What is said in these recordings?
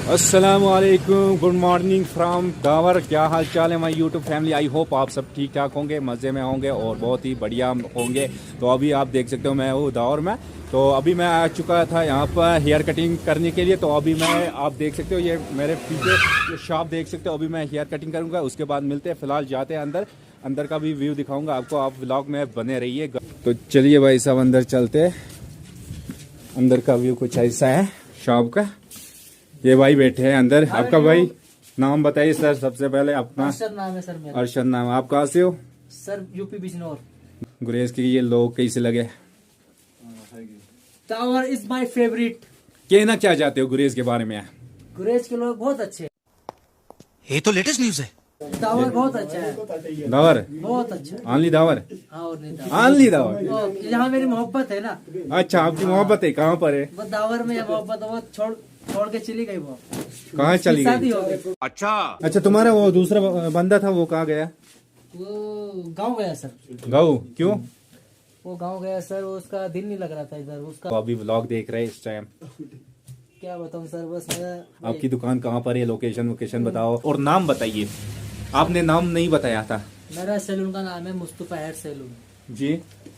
अस्सलामुअलैकुम, good morning from the power. क्या हाल चाल है my YouTube family. I hope आप सब ठीक ठाक होंगे, मज़े में होंगे और बहुत ही बढ़िया होंगे। तो अभी आप देख सकते हो मैं हूँ दावर में। तो अभी मैं आ चुका था यहाँ पर हेयर कटिंग करने के लिए। तो अभी मैं आप देख सकते हो ये मेरे पीछे शॉप देख सकते हो। अभी मैं हेयर कटिंग करूँगा, उसके बाद मिलते हैं। फ़िलहाल जाते हैं अंदर, अंदर का भी व्यू दिखाऊँगा आपको। आप व्लॉग में बने रहिए। तो चलिए भाई साहब अंदर चलते हैं। अंदर का व्यू कुछ ऐसा है शॉप का। ये भाई बैठे हैं अंदर। आपका भाई नाम बताइए सर सबसे पहले अपना। अरशद नाम है सर मेरा। अरशद नाम। आप कहाँ से हो? Sir UP Bijnor. गुरेज के ये लोग कैसे लगे? Tower is my favourite. कहना क्या चाहते हो गुरेज के बारे में? गुरेज के लोग बहुत अच्छे हैं। ये तो लेटेस्ट न्यूज है। टावर बहुत अच्छा है। दावर बहुत अच्छा है। आनली दावर। हाँ, और नहीं दावर। आनली दावर। यहाँ मेरी मोहब्बत है ना। अच्छा, आपकी मोहब्बत है? कहाँ पर है? वो दावर में मोहब्बत है, वो छोड़ के चली गई। वो कहाँ चली शादी गई? हो गई। अच्छा, तुम्हारा वो दूसरा बंदा था वो कहाँ गया? वो गाँव गया सर। गाँव क्यों? वो गाँव गया सर, उसका दिल नहीं लग रहा था इधर उसका। तो अभी व्लॉग देख रहे हैं इस टाइम। क्या बताऊँ सर, बस मैं आपकी दुकान कहाँ पर है? लोकेशन बताओ और नाम बताइए। आपने नाम नहीं बताया था। मेरा सैलून का नाम है मुस्तफा हेयर सैलून जी।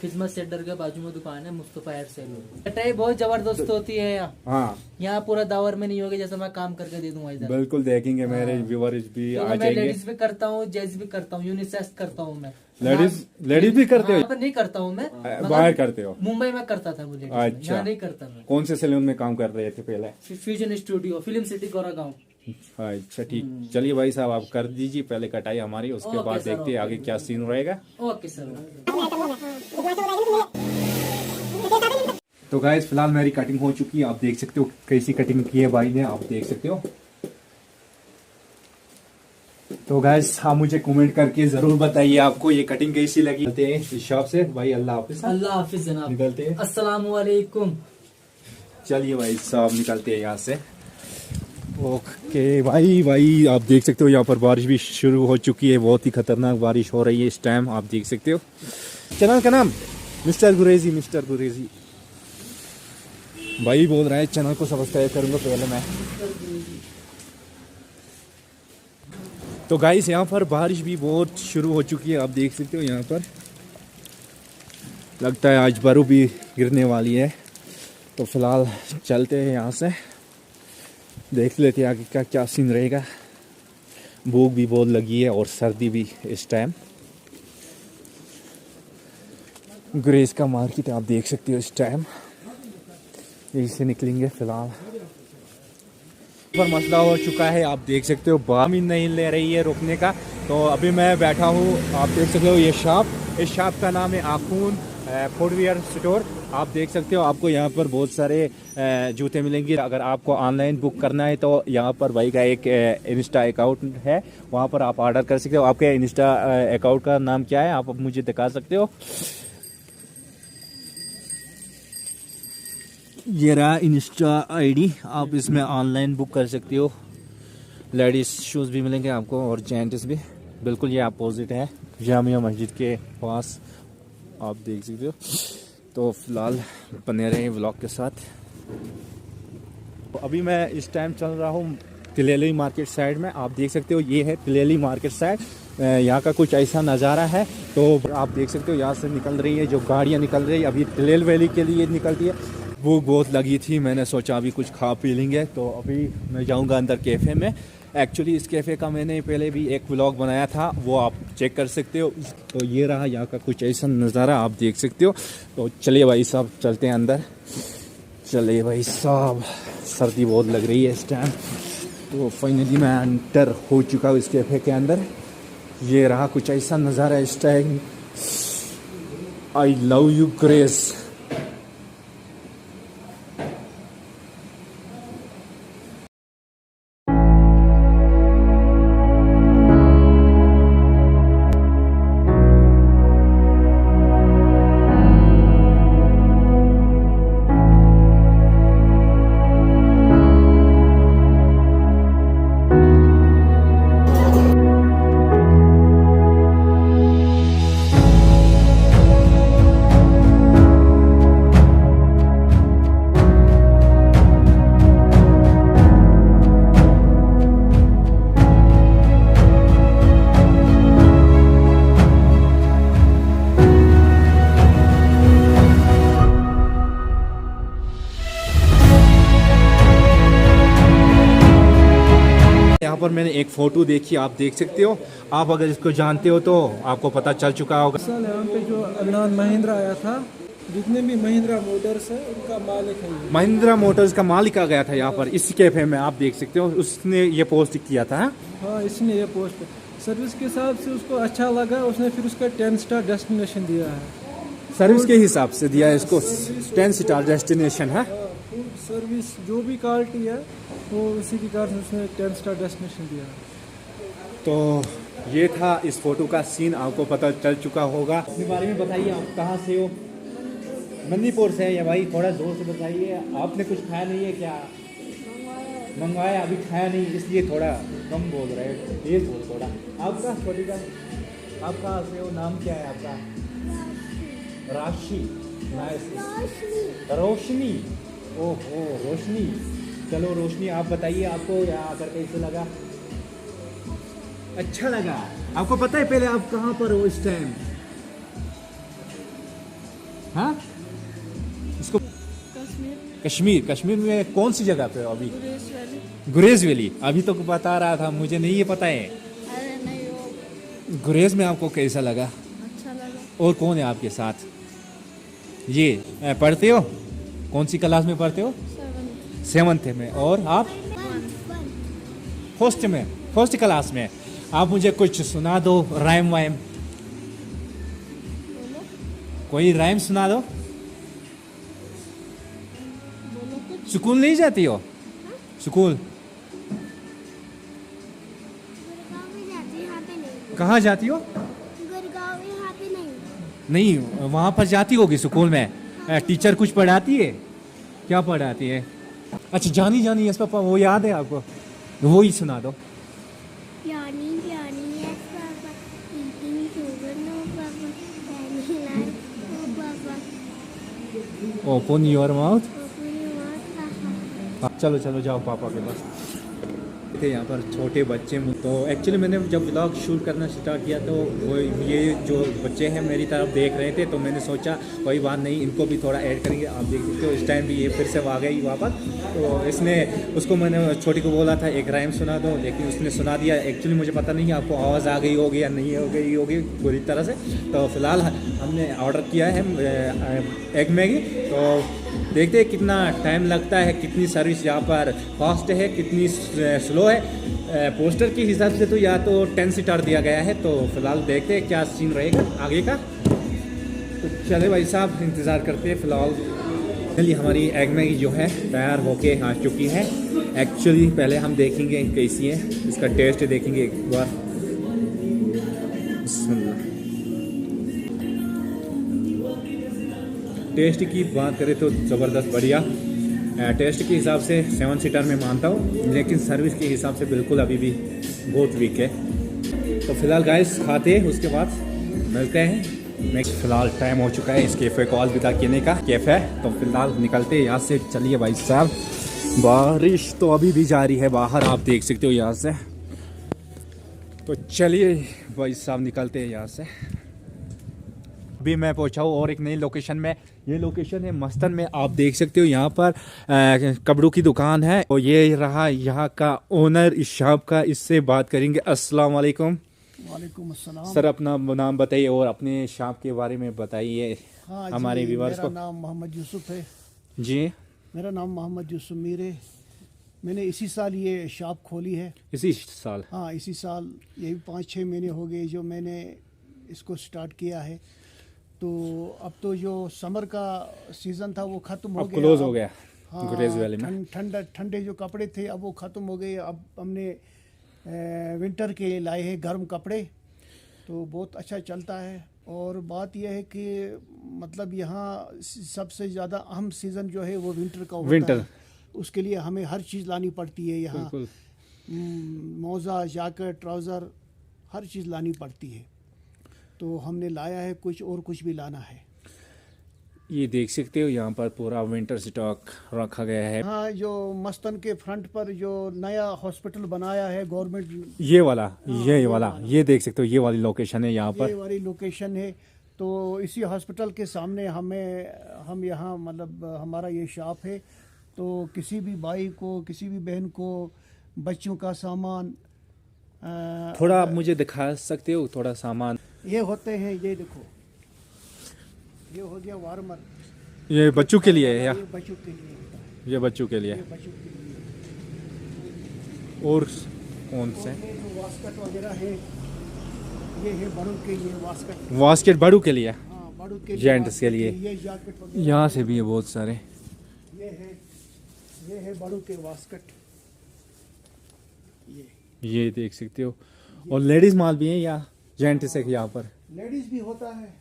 खिदमत सेंटर के बाजू में दुकान है मुस्तफा हेयर सैलून। कटाई बहुत जबरदस्त होती है यहाँ। हाँ, यहाँ पूरा दावर में नहीं होगा, जैसा मैं काम करके दे दूंगा इधर। बिल्कुल देखेंगे। मेरे व्यूअर्स भी आ मैं जाएंगे। लेडीज भी करता हूँ, जेंट्स भी करता हूँ, यूनिसेक्स करता हूँ मैं। लेडीज भी करते हो? यहाँ पर नहीं करता हूँ मैं, बाहर करते हो? मुंबई में करता था मुझे। अच्छा। यहाँ नहीं करता मैं। कौन से सैलून में काम कर रहे थे पहले? Fusion studio, film city, Goregaon. अच्छा ठीक। चलिए भाई साहब आप कर दीजिए पहले कटाई हमारी, उसके ओके बाद सर, देखते हैं आगे क्या सीन रहेगा। Okay sir. तो गाइस फिलहाल मेरी कटिंग हो चुकी है। आप देख सकते हो कैसी कटिंग की है भाई ने, आप देख सकते हो। तो गाइस आप मुझे कमेंट करके जरूर बताइए आपको ये कटिंग कैसी लगी। चलते हैं इस शॉप से भाई। अल्लाह हाफिज। अल्लाह हाफिज जनाब। निकलते हैं। अस्सलामु अलैकुम। चलिए भाई साहब निकलते हैं यहाँ से। ओके भाई आप देख सकते हो यहाँ पर बारिश भी शुरू हो चुकी है। बहुत ही खतरनाक बारिश हो रही है इस टाइम, आप देख सकते हो। चैनल का नाम मिस्टर गुरेजी। मिस्टर गुरेजी भाई बोल रहा है चैनल को सब्सक्राइब करूंगा पहले मैं। तो गाइस यहाँ पर बारिश भी बहुत शुरू हो चुकी है, आप देख सकते हो। यहाँ पर लगता है आज बर्फ भी गिरने वाली है। तो फिलहाल चलते हैं यहाँ से, देख लेते हैं आगे का क्या सीन रहेगा। भूख भी बहुत लगी है और सर्दी भी इस टाइम। गुरेज का मार्केट आप देख सकते हो इस टाइम। यहीं से निकलेंगे फिलहाल। पर मसला हो चुका है, आप देख सकते हो। बाम ही नहीं ले रही है रुकने का। तो अभी मैं बैठा हूँ, आप देख सकते हो ये शॉप। इस शॉप का नाम है आखून फुटवियर स्टोर। आप देख सकते हो आपको यहाँ पर बहुत सारे जूते मिलेंगे। अगर आपको ऑनलाइन बुक करना है तो यहाँ पर भाई का एक इंस्टा अकाउंट है, वहाँ पर आप ऑर्डर कर सकते हो। आपके इंस्टा अकाउंट का नाम क्या है आप मुझे दिखा सकते हो? ये रहा इंस्टा आईडी, आप इसमें ऑनलाइन बुक कर सकते हो। लेडीज शूज़ भी मिलेंगे आपको और जेंट्स भी। बिल्कुल ये अपोजिट है जामिया मस्जिद के पास, आप देख सकते हो। तो फिलहाल बने रहे व्लॉग के साथ। तो अभी मैं इस टाइम चल रहा हूँ तिलेली मार्केट साइड में, आप देख सकते हो। ये है तिलेली मार्केट साइड। यहाँ का कुछ ऐसा नज़ारा है। तो आप देख सकते हो यहाँ से निकल रही है जो गाड़ियाँ निकल रही है अभी तिलेल वैली के लिए निकलती है। भूख बहुत लगी थी, मैंने सोचा अभी कुछ खा पी लेंगे। तो अभी मैं जाऊँगा अंदर कैफ़े में। एक्चुअली इस कैफ़े का मैंने पहले भी एक व्लॉग बनाया था, वो आप चेक कर सकते हो। तो ये रहा यहाँ का कुछ ऐसा नज़ारा, आप देख सकते हो। तो चलिए भाई साहब चलते हैं अंदर। चलिए भाई साहब, सर्दी बहुत लग रही है इस टाइम। तो फाइनली मैं एंटर हो चुका हूँ इस कैफ़े के अंदर। ये रहा कुछ ऐसा नज़ारा इस time. I love you grace. पर मैंने एक फ़ोटो देखी, आप देख सकते हो। आप अगर इसको जानते हो तो आपको पता चल चुका होगा। साल यहाँ पे जो अदनान महिंद्रा आया था, जितने भी महिंद्रा मोटर्स है उनका मालिक है ये। महिंद्रा मोटर्स का मालिक आ गया था यहाँ पर इस कैफे में, आप देख सकते हो। उसने ये पोस्ट किया था। हाँ, इसने ये पोस्ट सर्विस के हिसाब से उसको अच्छा लगा, उसने फिर उसका 10 स्टार डेस्टिनेशन दिया है। सर्विस के हिसाब से दिया है इसको 10 स्टार डेस्टिनेशन है। फूड सर्विस जो भी क्वालिटी है वो उसी के कारण उसने 10 स्टार डेस्टिनेशन दिया है। तो ये था इस फोटो का सीन, आपको पता चल चुका होगा। अपने बारे में बताइए, आप कहाँ से हो? मणिपुर से है या भाई? थोड़ा जोर से बताइए। आपने कुछ खाया नहीं है क्या? मंगवाया, अभी खाया नहीं, इसलिए थोड़ा कम बोल रहे हैं, तेज बोल थोड़ा। आपका छोटी का, आप कहाँ से हो? नाम क्या है आपका? राशि, रोशनी। ओहो रोशनी, चलो रोशनी आप बताइए, आपको यहाँ आकर कैसे लगा? अच्छा लगा। आपको पता है पहले आप कहाँ पर हो इस टाइम? हाँ, इसको कश्मीर। कश्मीर में कौन सी जगह पे हो अभी? गुरेज वैली। अभी तो बता रहा था, मुझे नहीं ये पता है। अरे नहीं, वो गुरेज में आपको कैसा लगा? अच्छा लगा। और कौन है आपके साथ? ये पढ़ते हो? कौन सी क्लास में पढ़ते हो? 7th में। और आप? फर्स्ट क्लास में। आप मुझे कुछ सुना दो, राइम वाइम, कोई राइम सुना दो। स्कूल नहीं जाती हो? स्कूल कहाँ जाती हो? गुड़गांव, यहाँ पे नहीं। नहीं, वहाँ पर जाती होगी स्कूल में। टीचर कुछ पढ़ाती है? क्या पढ़ाती है? अच्छा, जानी जानी यस पापा, वो याद है आपको? वो ही सुना दो। Johnny, Johnny, yes, Papa. Eating sugar, no, Papa. Danny, life, no, Papa. Open your mouth. Open your mouth, Papa. चलो चलो जाओ पापा के पास। थे यहाँ पर छोटे बच्चे। तो एक्चुअली मैंने जब व्लॉग शूट करना स्टार्ट किया तो वो ये जो बच्चे हैं मेरी तरफ देख रहे थे, तो मैंने सोचा कोई बात नहीं, इनको भी थोड़ा ऐड करेंगे। आप देख सकते हो इस टाइम भी ये फिर से आ गई वापस। तो इसने उसको, मैंने छोटी को बोला था एक राइम सुना दो, लेकिन उसने सुना दिया। एक्चुअली मुझे पता नहीं आपको आवाज़ आ गई होगी या नहीं हो गई होगी पूरी तरह से। तो फिलहाल हमने ऑर्डर किया है एग मैगी। तो देखते हैं कितना टाइम लगता है, कितनी सर्विस यहाँ पर फास्ट है, कितनी स्लो है। पोस्टर के हिसाब से तो या तो 10 स्टार दिया गया है। तो फिलहाल देखते हैं क्या सीन रहेगा आगे का। तो चले भाई साहब, इंतज़ार करते हैं। फिलहाल चलिए, हमारी एग मैगी जो है तैयार होके आ चुकी है। एक्चुअली पहले हम देखेंगे कैसी है, इसका टेस्ट देखेंगे एक बार। टेस्ट की बात करें तो ज़बरदस्त, बढ़िया। टेस्ट के हिसाब से 7 स्टार में मानता हूँ, लेकिन सर्विस के हिसाब से बिल्कुल अभी भी बहुत वीक है। तो फिलहाल गाइस खाते हैं, उसके बाद मिलते हैं नेक्स्ट। फिलहाल टाइम हो चुका है इस कैफ़े को अलविदा कहने का। कैफ़े तो फिलहाल निकलते हैं यहाँ से। चलिए भाई साहब, बारिश तो अभी भी जारी है बाहर, आप देख सकते हो यहाँ से। तो चलिए भाई साहब, निकलते हैं यहाँ से। अभी मैं पहुंचा हूँ और एक नई लोकेशन में। ये लोकेशन है मस्तन में, आप देख सकते हो। यहाँ पर कपड़ों की दुकान है और ये रहा यहाँ का ओनर इस शॉप का। इससे बात करेंगे। अस्सलाम वालेकुम। वालेकुम अस्सलाम। सर, अपना नाम बताइए और अपने शॉप के बारे में बताइए हमारे व्यूअर्स को। मेरा नाम मोहम्मद यूसुफ है। जी, मेरा नाम मोहम्मद यूसुफ मीर है। मैंने इसी साल ये शॉप खोली है। इसी साल? हाँ, इसी साल। यही 5-6 महीने हो गए जो मैंने इसको स्टार्ट किया है। तो अब तो जो समर का सीज़न था वो ख़त्म हो गया, क्लोज हो गया। हाँ, गुरेज वैली में ठंडे जो कपड़े थे अब वो ख़त्म हो गए। अब हमने विंटर के लाए हैं गर्म कपड़े, तो बहुत अच्छा चलता है। और बात यह है कि मतलब यहाँ सबसे ज़्यादा अहम सीज़न जो है वो विंटर का होता है। उसके लिए हमें हर चीज़ लानी पड़ती है यहाँ। मोज़ा, जैकेट, ट्राउज़र, हर चीज़ लानी पड़ती है। तो हमने लाया है कुछ, और कुछ भी लाना है। ये देख सकते हो यहाँ पर पूरा विंटर स्टॉक रखा गया है। हाँ, जो मस्तन के फ्रंट पर जो नया हॉस्पिटल बनाया है गवर्नमेंट, ये वाला, ये वाला, ये देख सकते हो, ये वाली लोकेशन है यहाँ पर। ये वाली लोकेशन है। तो इसी हॉस्पिटल के सामने हम यहाँ मतलब हमारा ये शॉप है। तो किसी भी भाई को, किसी भी बहन को बच्चों का सामान, थोड़ा आप मुझे दिखा सकते हो थोड़ा सामान? ये होते हैं, ये देखो, ये हो गया वार्मर। ये बच्चों के लिए है या ये बच्चों के लिए होता है, ये बच्चों के लिए? ये बच्चों के लिए। और कौन से? और ये जो वास्कट वगैरह है, ये है बड़ों के लिए वास्कट। वास्केट बड़ों के लिए, हाँ, बड़ों के लिए, जेंट्स के वास्कट लिए। है। ये जैकेट वगैरह, यहाँ से भी है बहुत सारे। ये है बड़ों के वास्कट। ये देख सकते हो। और लेडीज माल भी है या जेंट्स है यहाँ पर? लेडीज भी होता है।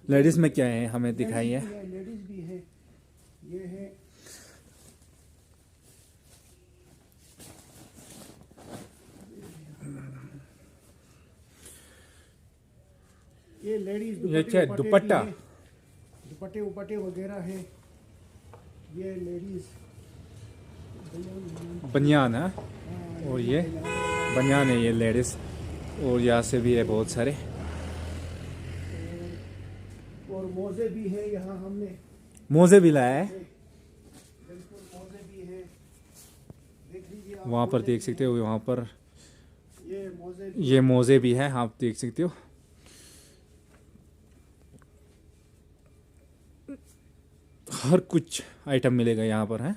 लेडीज में क्या है हमें दिखाइए? लेडीज भी है, ये है। ये लेडीज ये क्या है, दुपट्टा? दुपट्टे उपट्टे वगैरह है। ये लेडीज बनियान है। और ये बनियान है, ये लेडीज। और यहाँ से भी है बहुत सारे। और मोजे भी है यहाँ, हमने मोजे भी लाया है। बिल्कुल मोजे भी है, देख लीजिए आप। वहाँ पर देख सकते हो, वहाँ पर ये ये मोजे भी हैं, आप देख सकते हो। हर कुछ आइटम मिलेगा यहाँ पर, है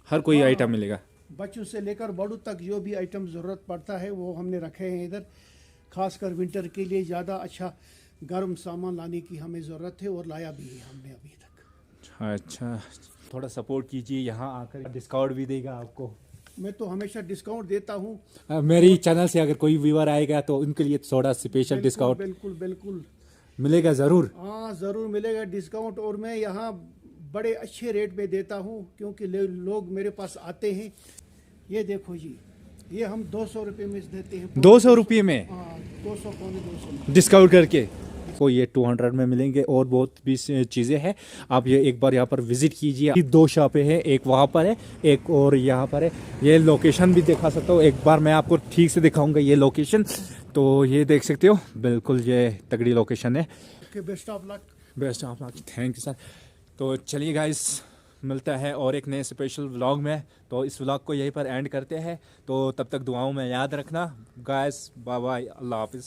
हर कोई आइटम मिलेगा। बच्चों से लेकर बड़ों तक जो भी आइटम ज़रूरत पड़ता है वो हमने रखे हैं इधर। खासकर विंटर के लिए ज़्यादा अच्छा गर्म सामान लाने की हमें ज़रूरत है, और लाया भी है हमने अभी तक। अच्छा, थोड़ा सपोर्ट कीजिए, यहाँ आकर डिस्काउंट भी देगा आपको। मैं तो हमेशा डिस्काउंट देता हूँ। मेरी चैनल से अगर कोई व्यूअर आएगा तो उनके लिए थोड़ा स्पेशल डिस्काउंट बिल्कुल बिल्कुल मिलेगा ज़रूर। हाँ, ज़रूर मिलेगा डिस्काउंट। और मैं यहाँ बड़े अच्छे रेट में देता हूँ, क्योंकि लोग मेरे पास आते हैं। ये देखो जी, ये हम 200 रुपये में देते हैं। 200 रुपये में? हाँ, 200 पौने 200 में डिस्काउंट करके को ये 200 में मिलेंगे। और बहुत भी चीज़ें हैं, आप ये एक बार यहाँ पर विजिट कीजिए। 2 शॉपें हैं, एक वहाँ पर है, एक और यहाँ पर है। ये लोकेशन भी दिखा सकता हूँ, एक बार मैं आपको ठीक से दिखाऊंगा ये लोकेशन। तो ये देख सकते हो, बिल्कुल ये तगड़ी लोकेशन है। Best of luck. Best of luck, thank you sir. तो चलिए गाइस, मिलता है और एक नए स्पेशल व्लॉग में। तो इस व्लॉग को यहीं पर एंड करते हैं। तो तब तक दुआओं में याद रखना गाइस। बाय बाय, अल्लाह हाफिज़।